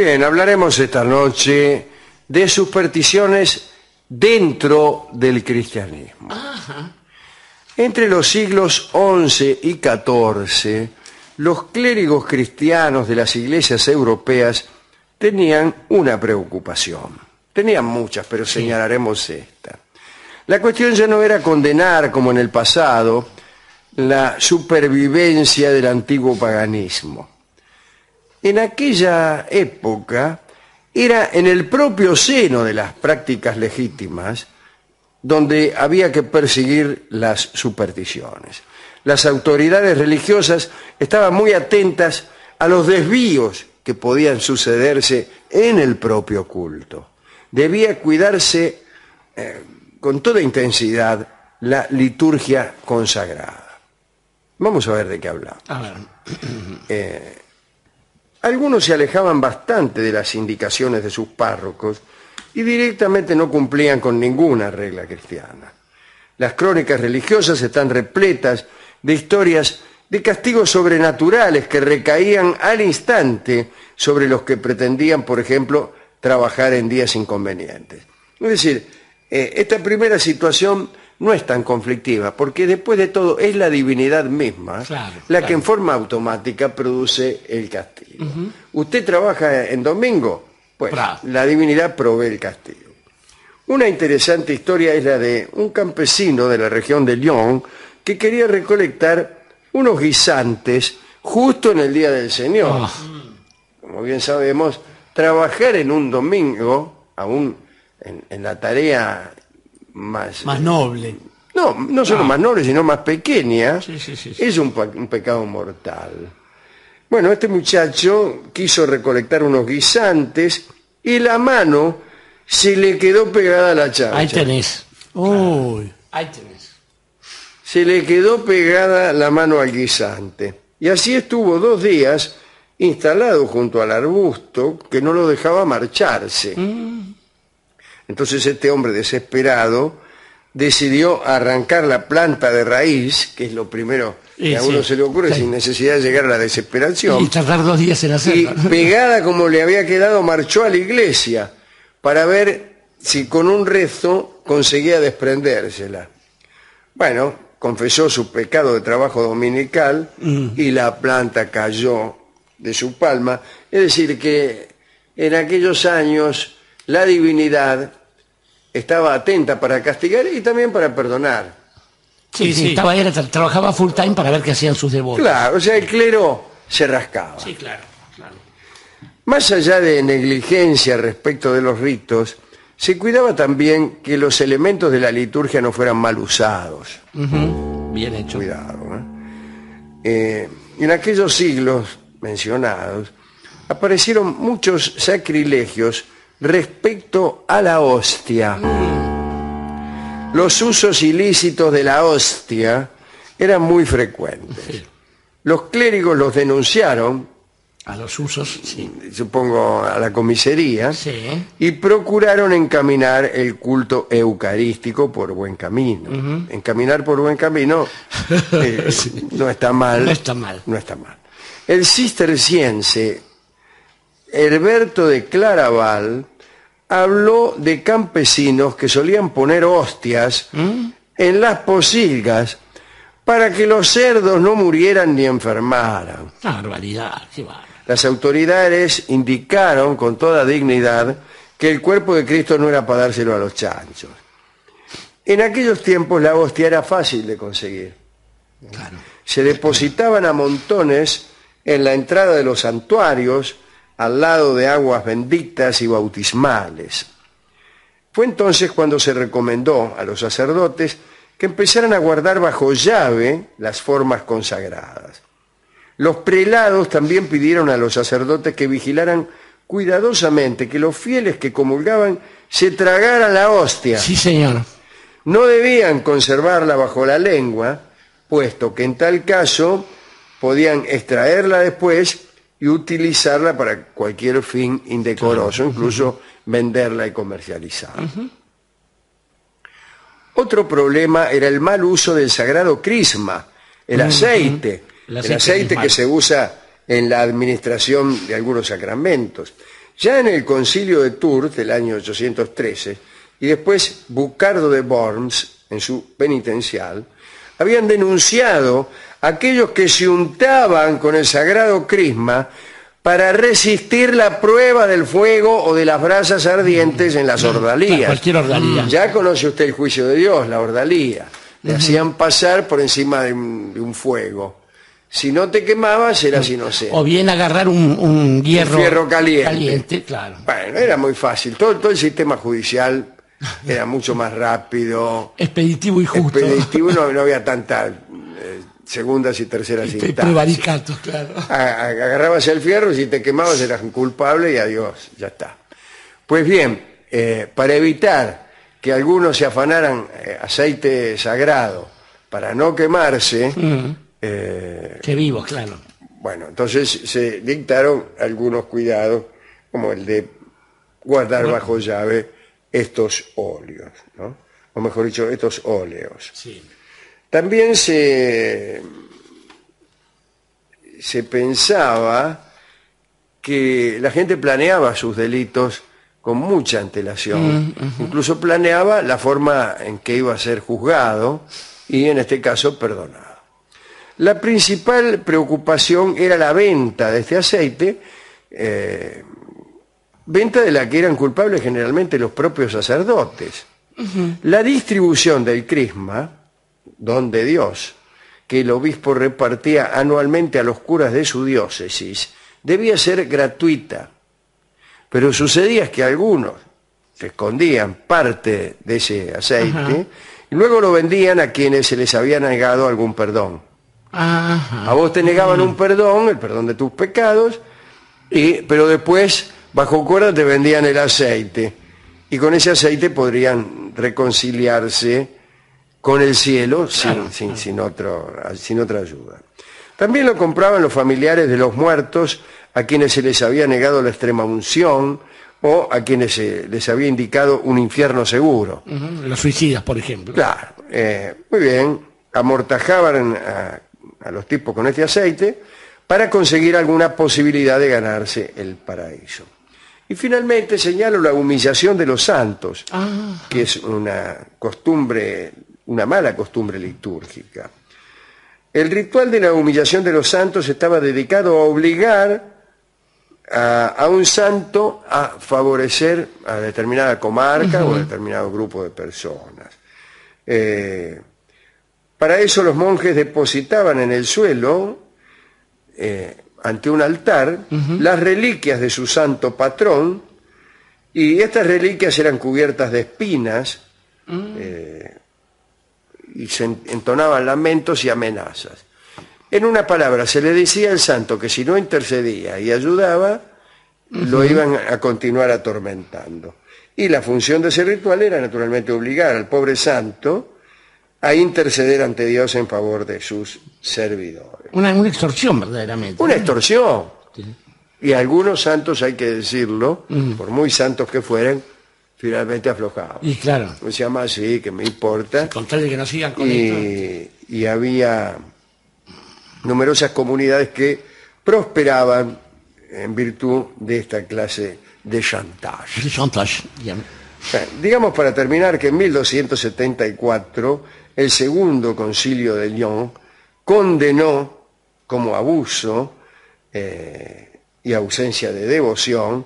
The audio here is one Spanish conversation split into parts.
Bien, hablaremos esta noche de supersticiones dentro del cristianismo. Ajá. Entre los siglos XI y XIV, los clérigos cristianos de las iglesias europeas tenían una preocupación. Tenían muchas, pero señalaremos esta. La cuestión ya no era condenar, como en el pasado, la supervivencia del antiguo paganismo. En aquella época era en el propio seno de las prácticas legítimas donde había que perseguir las supersticiones. Las autoridades religiosas estaban muy atentas a los desvíos que podían sucederse en el propio culto. Debía cuidarse con toda intensidad la liturgia consagrada. Vamos a ver de qué hablamos. A ver. Algunos se alejaban bastante de las indicaciones de sus párrocos y directamente no cumplían con ninguna regla cristiana. Las crónicas religiosas están repletas de historias de castigos sobrenaturales que recaían al instante sobre los que pretendían, por ejemplo, trabajar en días inconvenientes. Es decir, esta primera situación no es tan conflictiva, porque después de todo es la divinidad misma la que en forma automática produce el castigo. Usted trabaja en domingo, pues la divinidad provee el castigo. Una interesante historia es la de un campesino de la región de Lyon que quería recolectar unos guisantes justo en el día del Señor. Como bien sabemos, trabajar en un domingo, aún en la tarea más noble. No solo más noble, sino más pequeña, Sí. es un pecado mortal. Bueno, este muchacho quiso recolectar unos guisantes y la mano se le quedó pegada a la charcha. Ahí tenés. Uy. Ahí tenés. Se le quedó pegada la mano al guisante. Y así estuvo 2 días instalado junto al arbusto que no lo dejaba marcharse. Entonces este hombre desesperado decidió arrancar la planta de raíz, que es lo primero que a uno se le ocurre sin necesidad de llegar a la desesperación. Y tardar 2 días en hacerlo. Y pegada como le había quedado, marchó a la iglesia para ver si con un rezo conseguía desprendérsela. Bueno, confesó su pecado de trabajo dominical y la planta cayó de su palma. Es decir, que en aquellos años la divinidad estaba atenta para castigar y también para perdonar. Sí. Trabajaba full time para ver qué hacían sus devotos. Claro, o sea, el clero se rascaba. Sí, claro. Más allá de negligencia respecto de los ritos, se cuidaba también que los elementos de la liturgia no fueran mal usados. Bien hecho. Cuidado. En aquellos siglos mencionados, aparecieron muchos sacrilegios respecto a la hostia. Los usos ilícitos de la hostia eran muy frecuentes. Los clérigos los denunciaron, a los usos, supongo a la comisaría, Sí. y procuraron encaminar el culto eucarístico por buen camino. Encaminar por buen camino no está mal. No está mal. No está mal. El cisterciense Herberto de Claraval habló de campesinos que solían poner hostias en las pocilgas para que los cerdos no murieran ni enfermaran. Barbaridad, qué bárbaro. Las autoridades indicaron con toda dignidad que el cuerpo de Cristo no era para dárselo a los chanchos. En aquellos tiempos la hostia era fácil de conseguir. Claro. Se depositaban a montones en la entrada de los santuarios, al lado de aguas benditas y bautismales. Fue entonces cuando se recomendó a los sacerdotes que empezaran a guardar bajo llave las formas consagradas. Los prelados también pidieron a los sacerdotes que vigilaran cuidadosamente que los fieles que comulgaban se tragaran la hostia. Sí, señor. No debían conservarla bajo la lengua, puesto que en tal caso podían extraerla después y utilizarla para cualquier fin indecoroso, incluso venderla y comercializarla. Otro problema era el mal uso del sagrado crisma, el aceite, el aceite que se usa en la administración de algunos sacramentos. Ya en el concilio de Tours del año 813 y después Bucardo de Worms en su penitencial habían denunciado a aquellos que se untaban con el sagrado crisma para resistir la prueba del fuego o de las brasas ardientes en las ordalías. Cualquier ordalía. Ya conoce usted el juicio de Dios, la ordalía. Le hacían pasar por encima de un fuego. Si no te quemabas, eras inocente. O bien agarrar un hierro Un fierro caliente. Claro. Bueno, era muy fácil. Todo el sistema judicial era mucho más rápido. Expeditivo y justo. Expeditivo, no había tantas segundas y terceras instancias. Prevaricatos, claro. Agarrabas el fierro y si te quemabas eras un culpable y adiós, ya está. Pues bien, para evitar que algunos se afanaran aceite sagrado para no quemarse, Que vivos, claro. bueno, entonces se dictaron algunos cuidados, como el de guardar bajo llave estos óleos, ¿no? O mejor dicho, estos óleos. Sí. También se pensaba que la gente planeaba sus delitos con mucha antelación. Incluso planeaba la forma en que iba a ser juzgado y, en este caso, perdonado. La principal preocupación era la venta de este aceite, venta de la que eran culpables generalmente los propios sacerdotes. La distribución del crisma, don de Dios, que el obispo repartía anualmente a los curas de su diócesis, debía ser gratuita. Pero sucedía que algunos se escondían parte de ese aceite y luego lo vendían a quienes se les había negado algún perdón. A vos te negaban un perdón, el perdón de tus pecados, pero después, bajo cuerda, te vendían el aceite. Y con ese aceite podrían reconciliarse con el cielo sin otra ayuda. También lo compraban los familiares de los muertos a quienes se les había negado la extrema unción o a quienes se les había indicado un infierno seguro. Los suicidas, por ejemplo. Claro, muy bien, amortajaban a los tipos con este aceite para conseguir alguna posibilidad de ganarse el paraíso. Y finalmente señalo la humillación de los santos, que es una mala costumbre litúrgica. El ritual de la humillación de los santos estaba dedicado a obligar a un santo a favorecer a determinada comarca o a determinado grupo de personas. Para eso los monjes depositaban en el suelo, ante un altar, las reliquias de su santo patrón, y estas reliquias eran cubiertas de espinas, y se entonaban lamentos y amenazas. En una palabra, se le decía al santo que si no intercedía y ayudaba, lo iban a continuar atormentando. Y la función de ese ritual era naturalmente obligar al pobre santo a interceder ante Dios en favor de sus servidores. Una extorsión, verdaderamente. Una extorsión. Sí. Y algunos santos, hay que decirlo, por muy santos que fueran, finalmente aflojaban. Y claro. Se llama así, que me importa. Con tal de que no sigan con esto. Y había numerosas comunidades que prosperaban en virtud de esta clase de chantage. De chantage. Digamos, para terminar, que en 1274 el segundo concilio de Lyon condenó como abuso y ausencia de devoción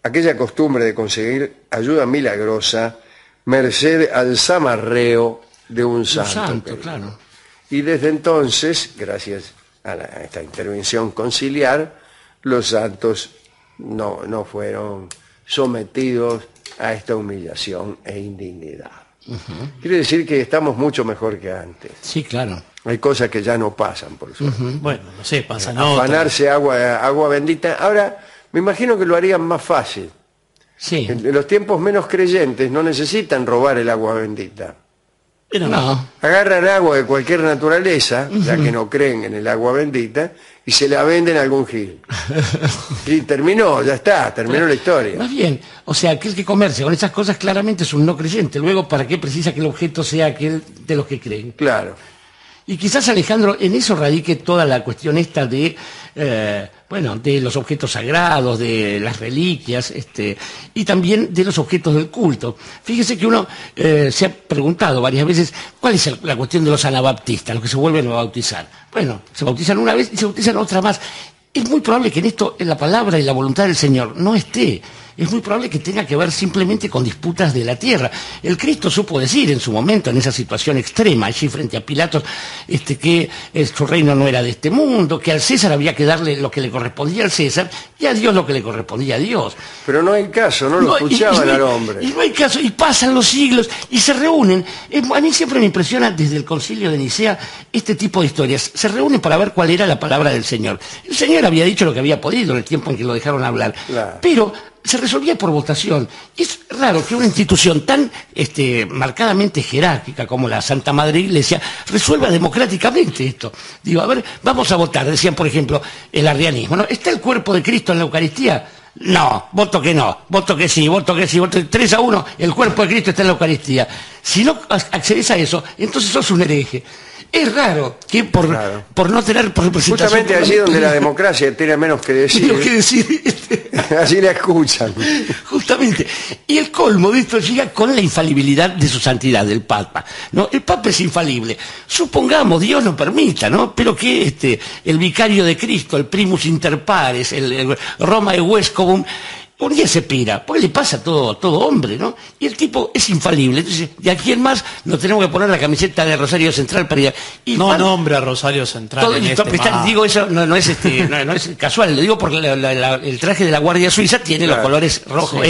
aquella costumbre de conseguir ayuda milagrosa merced al zamarreo de un santo. Claro. Y desde entonces, gracias a esta intervención conciliar, los santos no fueron sometidos a esta humillación e indignidad. Quiere decir que estamos mucho mejor que antes. Sí, claro. Hay cosas que ya no pasan, por suerte. Bueno, no sé, pasan afanarse agua bendita. Ahora, me imagino que lo harían más fácil. Sí. En los tiempos menos creyentes no necesitan robar el agua bendita. Pero no. Agarran agua de cualquier naturaleza, ya que no creen en el agua bendita, y se la venden a algún gil. Y terminó la historia. Más bien, o sea, aquel que comercia con esas cosas claramente es un no creyente. Luego, ¿para qué precisa que el objeto sea aquel de los que creen? Claro. Y quizás, Alejandro, en eso radique toda la cuestión esta de, bueno, de los objetos sagrados, de las reliquias, y también de los objetos del culto. Fíjese que uno se ha preguntado varias veces cuál es la cuestión de los anabaptistas, los que se vuelven a bautizar. Bueno, se bautizan una vez y se bautizan otra más. Es muy probable que en esto la palabra y la voluntad del Señor no esté. Es muy probable que tenga que ver simplemente con disputas de la tierra. El Cristo supo decir en su momento, en esa situación extrema, allí frente a Pilatos, que su reino no era de este mundo, que al César había que darle lo que le correspondía al César y a Dios lo que le correspondía a Dios. Pero no hay caso, no lo escuchaban al hombre. Y no hay caso, y pasan los siglos y se reúnen. A mí siempre me impresiona desde el Concilio de Nicea este tipo de historias. Se reúnen para ver cuál era la palabra del Señor. El Señor había dicho lo que había podido en el tiempo en que lo dejaron hablar. Claro. Pero se resolvía por votación. Es raro que una institución tan marcadamente jerárquica como la Santa Madre Iglesia resuelva democráticamente esto. Digo, a ver, vamos a votar. Decían, por ejemplo, el arrianismo, ¿no? ¿Está el cuerpo de Cristo en la Eucaristía? No, voto que no, voto que sí, voto 3-1, el cuerpo de Cristo está en la Eucaristía. Si no accedes a eso, entonces sos un hereje. Es raro que por no tener representación... Justamente allí donde la democracia tiene menos que decir. Así la escuchan. Justamente. Y el colmo de esto llega con la infalibilidad de su santidad, del Papa, ¿no? El Papa es infalible. Supongamos, Dios no permita, ¿no? Pero que el vicario de Cristo, el primus inter pares, el Roma e Vescovum, un día se pira, porque le pasa a todo hombre, ¿no? Y el tipo es infalible. Entonces, de aquí en más nos tenemos que poner la camiseta de Rosario Central para ir. Y no nombra a Rosario Central digo, eso no es casual, lo digo porque el traje de la Guardia Suiza tiene los colores rojo,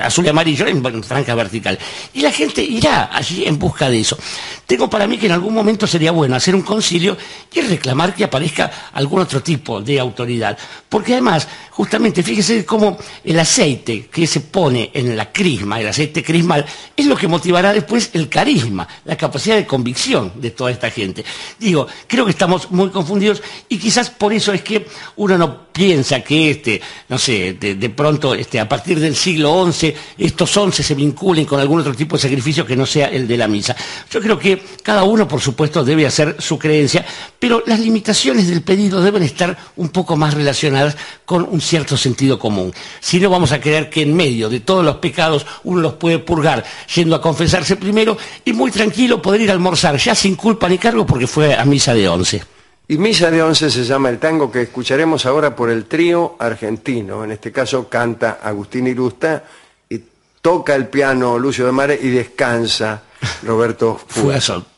azul y amarillo en franja vertical. Y la gente irá allí en busca de eso. Tengo para mí que en algún momento sería bueno hacer un concilio y reclamar que aparezca algún otro tipo de autoridad. Porque además, justamente, fíjese cómo el aceite que se pone en la crisma, el aceite crismal, es lo que motivará después el carisma, la capacidad de convicción de toda esta gente. Digo, creo que estamos muy confundidos y quizás por eso es que uno no piensa que no sé, de pronto a partir del siglo XI estos 11 se vinculen con algún otro tipo de sacrificio que no sea el de la misa. Yo creo que cada uno, por supuesto, debe hacer su creencia, pero las limitaciones del pedido deben estar un poco más relacionadas con un cierto sentido común. Si no, vamos a creer que en medio de todos los pecados uno los puede purgar yendo a confesarse primero y muy tranquilo poder ir a almorzar ya sin culpa ni cargo porque fue a misa de 11. Y Misa de 11 se llama el tango que escucharemos ahora por el trío argentino. En este caso canta Agustín Irusta y toca el piano Lucio de Mare y descansa Roberto Fugazzotto.